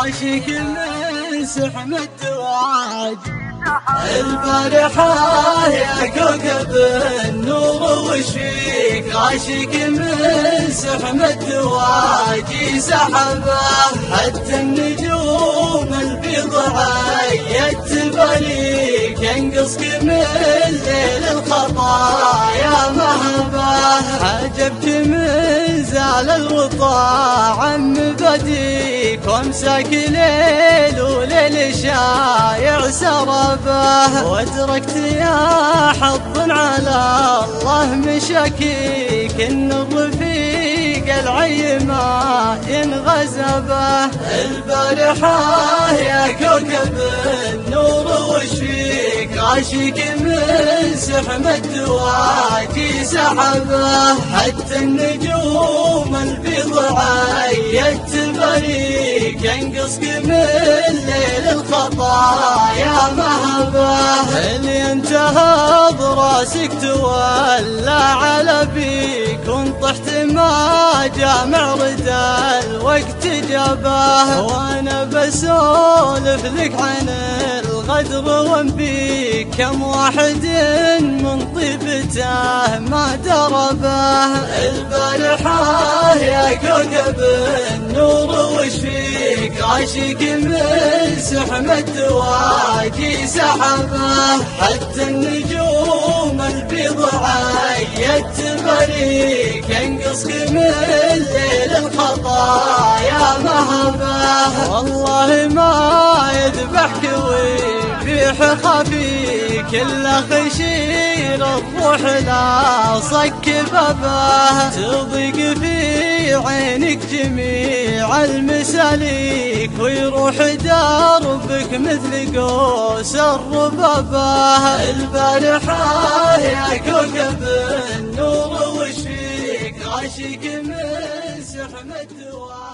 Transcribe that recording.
عاشق من سحم الدواج. البارحة يا كوكب النور وش فيك، عاشق من سحم الدواج سحبه. حتى النجوم البيض عيت باليك، ينقصك من ليل الخطايا مهبه. عجبت من زال الوطا عم بديك، وامساك ليل وليل شايع سربه. وادركت يا حظ على الله مشاكيك، ان الرفيق العي ما ينغزبه. البارحة يا كوكب النور وش فيك، عاشق من سحم الدواج سحبه. حتى النجوم البيض عيت بريك، ينقصك من ليل الخطايا مهبه. اللي انتهض راسك تولى على بيك، وانطحت ما جامع رد الوقت جابه. وانا بسولف لك عن الغدر وانبيك، كم واحد من طيبته ما دربه. البارحة يا كوكب النور وش فيك، عاشق من سحم الدواج سحبه. حتى النجوم البيض عيت بريك، ينقصك من ليل الخطايا مهبه. والله ما يذبحك ويبيح خفيك، إلا خشير الروح لا صك بابه. تضيق في عينك جميع المساليك، ويروح دربك مثل قوس الربابه. البارحة يا كوكب النور وش فيك، عاشق من سحم الدواج.